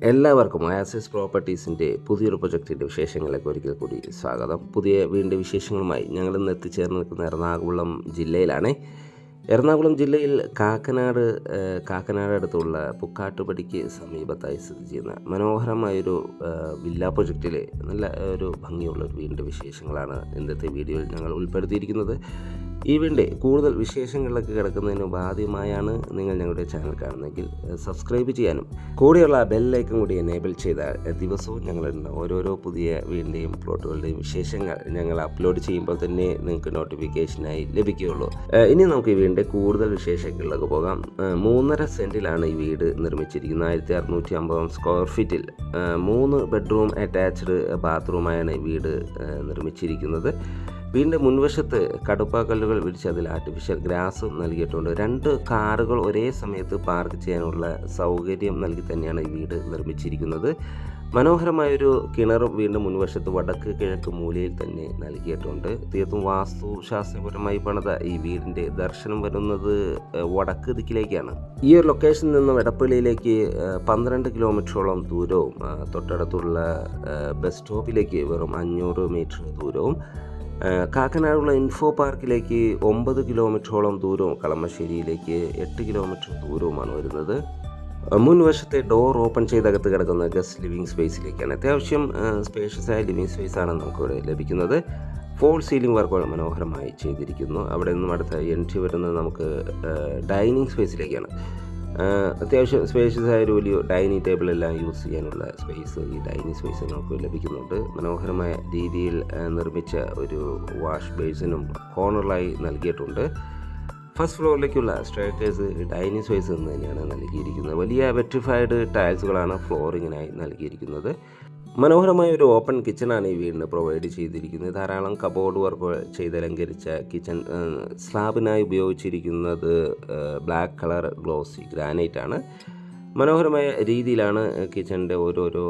എല്ലാവർക്കും ആസിസ് പ്രോപ്പർട്ടീസിൻ്റെ പുതിയൊരു പ്രൊജക്റ്റിൻ്റെ വിശേഷങ്ങളിലേക്ക് ഒരിക്കൽ കൂടി സ്വാഗതം. പുതിയ വീടിൻ്റെ വിശേഷങ്ങളുമായി ഞങ്ങൾ ഇന്ന് എത്തിച്ചേർന്ന് നിൽക്കുന്ന എറണാകുളം ജില്ലയിലാണ്. എറണാകുളം ജില്ലയിൽ കാക്കനാട് അടുത്തുള്ള പുക്കാട്ടുപടിക്ക് സമീപത്തായി സ്ഥിതി ചെയ്യുന്ന മനോഹരമായൊരു വില്ല പ്രൊജക്റ്റിൽ നല്ല ഒരു ഭംഗിയുള്ള ഒരു വീടിൻ്റെ വിശേഷങ്ങളാണ് ഇന്നത്തെ വീഡിയോയിൽ ഞങ്ങൾ ഉൾപ്പെടുത്തിയിരിക്കുന്നത്. ഈ വീടിൻ്റെ കൂടുതൽ വിശേഷങ്ങളിലേക്ക് കിടക്കുന്നതിന് മുമ്പ് ആദ്യമായാണ് നിങ്ങൾ ഞങ്ങളുടെ ചാനൽ കാണുന്നതെങ്കിൽ സബ്സ്ക്രൈബ് ചെയ്യാനും കൂടെയുള്ള ബെല്ലൈക്കൺ കൂടി എനേബിൾ ചെയ്താൽ ദിവസവും ഞങ്ങളുടെ ഓരോരോ പുതിയ വീടിൻ്റെയും പ്ലോട്ടുകളുടെയും വിശേഷങ്ങൾ ഞങ്ങൾ അപ്ലോഡ് ചെയ്യുമ്പോൾ തന്നെ നിങ്ങൾക്ക് നോട്ടിഫിക്കേഷനായി ലഭിക്കുകയുള്ളൂ. ഇനി നമുക്ക് ഈ വീടിൻ്റെ കൂടുതൽ വിശേഷങ്ങളിലേക്ക് പോകാം. 3.5 സെൻറ്റിലാണ് ഈ വീട് നിർമ്മിച്ചിരിക്കുന്നത്. 1650 സ്ക്വയർ ഫീറ്റിൽ 3 ബെഡ്റൂം അറ്റാച്ച്ഡ് ബാത്റൂമായാണ് ഈ വീട് നിർമ്മിച്ചിരിക്കുന്നത്. വീടിൻ്റെ മുൻവശത്ത് കടുപ്പാക്കല്ലുകൾ വിരിച്ച് അതിൽ ആർട്ടിഫിഷ്യൽ ഗ്രാസും നൽകിയിട്ടുണ്ട്. 2 കാറുകൾ ഒരേ സമയത്ത് പാർക്ക് ചെയ്യാനുള്ള സൗകര്യം നൽകി തന്നെയാണ് ഈ വീട് നിർമ്മിച്ചിരിക്കുന്നത്. മനോഹരമായൊരു കിണറും വീടിൻ്റെ മുൻവശത്ത് വടക്ക് കിഴക്ക് മൂലയിൽ തന്നെ നൽകിയിട്ടുണ്ട്. തീർത്തും വാസ്തുശാസ്ത്രപരമായി പണിത ഈ വീടിൻ്റെ ദർശനം വരുന്നത് വടക്ക് ദിക്കിലേക്കാണ്. ഈ ഒരു ലൊക്കേഷനിൽ നിന്നും എടപ്പള്ളിയിലേക്ക് 12 കിലോമീറ്ററോളം ദൂരവും തൊട്ടടുത്തുള്ള ബസ് സ്റ്റോപ്പിലേക്ക് വെറും 500 മീറ്റർ ദൂരവും, കാക്കനാടുള്ള ഇൻഫോ പാർക്കിലേക്ക് 9 കിലോമീറ്ററോളം ദൂരവും, കളമശ്ശേരിയിലേക്ക് 8 കിലോമീറ്റർ ദൂരവുമാണ് വരുന്നത്. മുൻവശത്തെ ഡോർ ഓപ്പൺ ചെയ്തകത്ത് കിടക്കുന്ന ഗസ്റ്റ് ലിവിങ് സ്പേസിലേക്കാണ്. അത്യാവശ്യം സ്പേഷ്യസായ ലിവിങ് സ്പേസാണ് നമുക്കിവിടെ ലഭിക്കുന്നത്. ഫോൾ സീലിംഗ് വർക്കുകൾ മനോഹരമായി ചെയ്തിരിക്കുന്നു. അവിടെ നിന്നും അടുത്ത എൻട്രി വരുന്നത് നമുക്ക് ഡൈനിങ് സ്പേസിലേക്കാണ്. അത്യാവശ്യം സ്പേഷ്യസായ ഒരു വലിയ ഡൈനിങ് ടേബിളെല്ലാം യൂസ് ചെയ്യാനുള്ള സ്പേസ് ഈ ഡൈനിങ് സ്പേസ് നമുക്ക് ലഭിക്കുന്നുണ്ട്. മനോഹരമായ രീതിയിൽ നിർമ്മിച്ച ഒരു വാഷ് ബേസിനും കോർണറിലായി നൽകിയിട്ടുണ്ട്. ഫസ്റ്റ് ഫ്ലോറിലേക്കുള്ള സ്റ്റെയർകേസ് ഡൈനിങ് സ്പേസ് എന്ന് തന്നെയാണ് നൽകിയിരിക്കുന്നത്. വലിയ വെട്രിഫൈഡ് ടൈൽസുകളാണ് ഫ്ലോറിങ്ങിനായി നൽകിയിരിക്കുന്നത്. മനോഹരമായ ഒരു ഓപ്പൺ കിച്ചണാണ് ഈ വീടിന് പ്രൊവൈഡ് ചെയ്തിരിക്കുന്നത്. ധാരാളം കബോർഡ് വർക്ക് ചെയ്തലങ്കരിച്ച കിച്ചൺ. സ്ലാബിനായി ഉപയോഗിച്ചിരിക്കുന്നത് ബ്ലാക്ക് കളർ ഗ്ലോസി ഗ്രാനൈറ്റ് ആണ്. മനോഹരമായ രീതിയിലാണ് കിച്ചണിൻ്റെ ഓരോരോ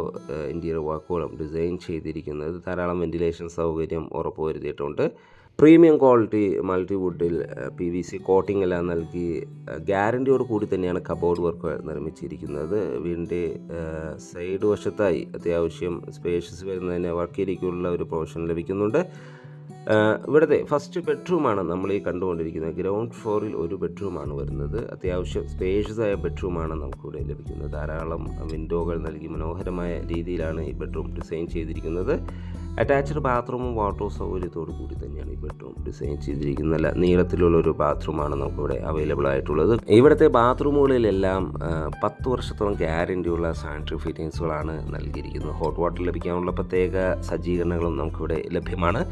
ഇൻറ്റീരിയർ വർക്കുകളും ഡിസൈൻ ചെയ്തിരിക്കുന്നത്. ധാരാളം വെന്റിലേഷൻ സൗകര്യം ഉറപ്പുവരുത്തിയിട്ടുണ്ട്. പ്രീമിയം ക്വാളിറ്റി മൾട്ടിവുഡിൽ PVC കോട്ടിംഗ് എല്ലാം നൽകി ഗ്യാരൻറ്റിയോട് കൂടി തന്നെയാണ് കബോർഡ് വർക്ക് നിർമ്മിച്ചിരിക്കുന്നത്. വീടിൻ്റെ സൈഡ് വശത്തായി അത്യാവശ്യം സ്പേഷ്യസ് വരുന്നതിന് വർക്കേരിയയ്ക്കുള്ള ഒരു പ്രൊവിഷൻ ലഭിക്കുന്നുണ്ട്. ഇവിടുത്തെ ഫസ്റ്റ് ബെഡ്റൂമാണ് നമ്മൾ ഈ കണ്ടുകൊണ്ടിരിക്കുന്നത്. ഗ്രൗണ്ട് ഫ്ലോറിൽ ഒരു ബെഡ്റൂമാണ് വരുന്നത്. അത്യാവശ്യം സ്പേഷ്യസായ ബെഡ്റൂമാണ് നമുക്കിവിടെ ലഭിക്കുന്നത്. ധാരാളം വിൻഡോകൾ നൽകി മനോഹരമായ രീതിയിലാണ് ഈ ബെഡ്റൂം ഡിസൈൻ ചെയ്തിരിക്കുന്നത്. അറ്റാച്ച്ഡ് ബാത്റൂമും വാട്ടർ സൗകര്യത്തോടു കൂടി തന്നെയാണ് ഈ ബെഡ്റൂം ഡിസൈൻ ചെയ്തിരിക്കുന്നത്. നല്ല നീളത്തിലുള്ളൊരു ബാത്റൂമാണ് നമുക്കിവിടെ അവൈലബിൾ ആയിട്ടുള്ളത്. ഇവിടുത്തെ ബാത്റൂമുകളിലെല്ലാം 10 വർഷത്തോളം ഗ്യാരൻറ്റിയുള്ള സാനിറ്ററി ഫിറ്റിങ്സുകളാണ് നൽകിയിരിക്കുന്നത്. ഹോട്ട് വാട്ടർ ലഭിക്കാനുള്ള പ്രത്യേക സജ്ജീകരണങ്ങളും നമുക്കിവിടെ ലഭ്യമാണ്.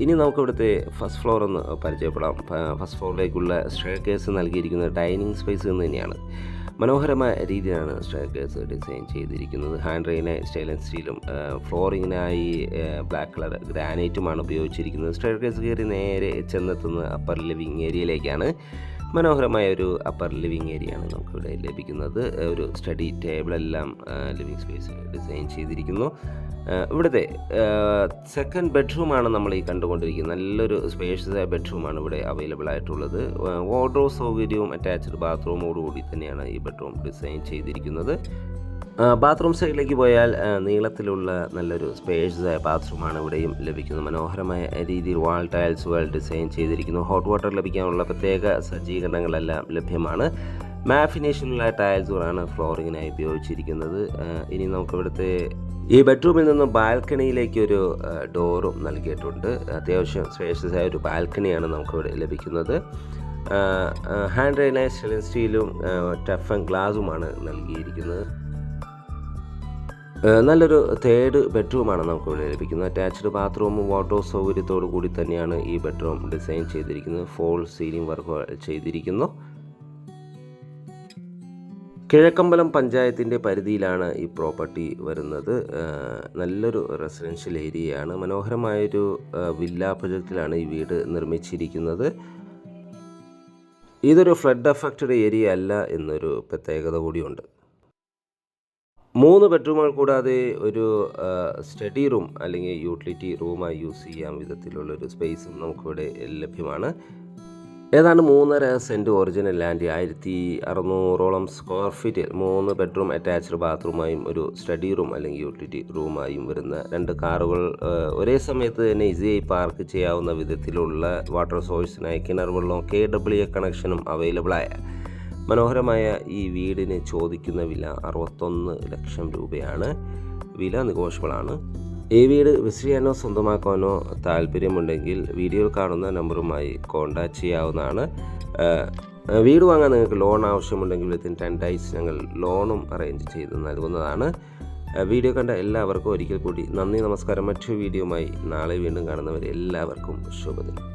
ഇനി നമുക്കിവിടുത്തെ ഫസ്റ്റ് ഫ്ലോർ ഒന്ന് പരിചയപ്പെടാം. ഫസ്റ്റ് ഫ്ലോറിലേക്കുള്ള സ്റ്റെയർകേസ് നൽകിയിരിക്കുന്നത് ഡൈനിങ് സ്പേസ് എന്ന് തന്നെയാണ്. മനോഹരമായ രീതിയിലാണ് സ്റ്റെയർകേസ് ഡിസൈൻ ചെയ്തിരിക്കുന്നത്. ഹാൻഡ് റെയിനായി സ്റ്റെയിൻലെസ് സ്റ്റീലും ഫ്ലോറിങ്ങിനായി ബ്ലാക്ക് കളർ ഗ്രാനൈറ്റുമാണ് ഉപയോഗിച്ചിരിക്കുന്നത്. സ്റ്റെയർകേസ് കയറി നേരെ ചെന്നെത്തുന്ന അപ്പർ ലിവിങ് ഏരിയയിലേക്കാണ്. മനോഹരമായ ഒരു അപ്പർ ലിവിങ് ഏരിയയാണ് നമുക്കിവിടെ ലഭിക്കുന്നത്. ഒരു സ്റ്റഡി ടേബിളെല്ലാം ലിവിങ് സ്പേസിൽ ഡിസൈൻ ചെയ്തിരിക്കുന്നു. ഇവിടുത്തെ സെക്കൻഡ് ബെഡ്റൂമാണ് നമ്മൾ ഈ കണ്ടുകൊണ്ടിരിക്കുന്നത്. നല്ലൊരു സ്പേഷ്യസായ ബെഡ്റൂമാണ് ഇവിടെ അവൈലബിൾ ആയിട്ടുള്ളത്. വാർഡ്രോബ് സൗകര്യവും അറ്റാച്ച്ഡ് ബാത്റൂമോടുകൂടി തന്നെയാണ് ഈ ബെഡ്റൂം ഡിസൈൻ ചെയ്തിരിക്കുന്നത്. ബാത്റൂം സൈഡിലേക്ക് പോയാൽ നീളത്തിലുള്ള നല്ലൊരു സ്പേഷ്യസായ ബാത്റൂമാണ് ഇവിടെയും ലഭിക്കുന്നത്. മനോഹരമായ രീതിയിൽ വാൾ ടൈൽസുകൾ ഡിസൈൻ ചെയ്തിരിക്കുന്നു. ഹോട്ട് വാട്ടർ ലഭിക്കാനുള്ള പ്രത്യേക സജ്ജീകരണങ്ങളെല്ലാം ലഭ്യമാണ്. മാറ്റ് ഫിനിഷിലുള്ള ടൈൽസുകളാണ് ഫ്ലോറിങ്ങിനായി ഉപയോഗിച്ചിരിക്കുന്നത്. ഇനി നമുക്കിവിടുത്തെ ഈ ബെഡ്റൂമിൽ നിന്നും ബാൽക്കണിയിലേക്ക് ഒരു ഡോറും നൽകിയിട്ടുണ്ട്. അത്യാവശ്യം സ്പേഷ്യസായ ഒരു ബാൽക്കണിയാണ് നമുക്കിവിടെ ലഭിക്കുന്നത്. ഹാൻഡ് റെയിനായ സ്റ്റെയിൻലെസ് സ്റ്റീലും ടഫ് ആൻഡ് ഗ്ലാസുമാണ് നൽകിയിരിക്കുന്നത്. നല്ലൊരു തേർഡ് ബെഡ്റൂമാണ് നമുക്കിവിടെ ലഭിക്കുന്നത്. അറ്റാച്ച്ഡ് ബാത്റൂമും വാട്ടർ സൗകര്യത്തോടു കൂടി തന്നെയാണ് ഈ ബെഡ്റൂം ഡിസൈൻ ചെയ്തിരിക്കുന്നത്. ഫോൾ സീലിംഗ് വർക്ക് ചെയ്തിരിക്കുന്നു. കിഴക്കമ്പലം പഞ്ചായത്തിൻ്റെ പരിധിയിലാണ് ഈ പ്രോപ്പർട്ടി വരുന്നത്. നല്ലൊരു റെസിഡൻഷ്യൽ ഏരിയയാണ്. മനോഹരമായൊരു വില്ല പ്രൊജക്റ്റിലാണ് ഈ വീട് നിർമ്മിച്ചിരിക്കുന്നത്. ഇതൊരു ഫ്ലഡ് അഫക്റ്റഡ് ഏരിയ അല്ല എന്നൊരു പ്രത്യേകത കൂടിയുണ്ട്. 3 ബെഡ്റൂമുകൾ കൂടാതെ ഒരു സ്റ്റഡി റൂം അല്ലെങ്കിൽ യൂട്ടിലിറ്റി റൂമായി യൂസ് ചെയ്യാൻ വിധത്തിലുള്ളൊരു സ്പേസും നമുക്കിവിടെ ലഭ്യമാണ്. ഏതാണ്ട് 3.5 സെൻറ്റ് ഒറിജിനൽ ലാൻഡ് 1600ഓളം സ്ക്വയർ ഫീറ്റിൽ 3 ബെഡ്റൂം അറ്റാച്ച്ഡ് ബാത്റൂമായും ഒരു സ്റ്റഡി റൂം അല്ലെങ്കിൽ യൂട്ടിലിറ്റി റൂമായും വരുന്ന 2 കാറുകൾ ഒരേ സമയത്ത് തന്നെ ഈസിയായി പാർക്ക് ചെയ്യാവുന്ന വിധത്തിലുള്ള വാട്ടർ സോഴ്സിനായി കിണർ വെള്ളവും KWA കണക്ഷനും അവൈലബിളായ മനോഹരമായ ഈ വീടിന് ചോദിക്കുന്ന വില 61 ലക്ഷം രൂപയാണ്. വില നെഗോഷ്യബിളാണ്. ഈ വീട് വിസിറ്റ് ചെയ്യാനോ സ്വന്തമാക്കാനോ താല്പര്യമുണ്ടെങ്കിൽ വീഡിയോയിൽ കാണുന്ന നമ്പറുമായി കോൺടാക്റ്റ് ചെയ്യാവുന്നതാണ്. വീട് വാങ്ങാൻ നിങ്ങൾക്ക് ലോൺ ആവശ്യമുണ്ടെങ്കിൽ വിത്തിൻ 10 days ഞങ്ങൾ ലോണും അറേഞ്ച് ചെയ്ത് നൽകുന്നതാണ്. വീഡിയോ കണ്ട എല്ലാവർക്കും ഒരിക്കൽ കൂടി നന്ദി, നമസ്കാരം. മറ്റൊരു വീഡിയോയുമായി നാളെ വീണ്ടും കാണുന്നവരെ എല്ലാവർക്കും ശുഭദിനം.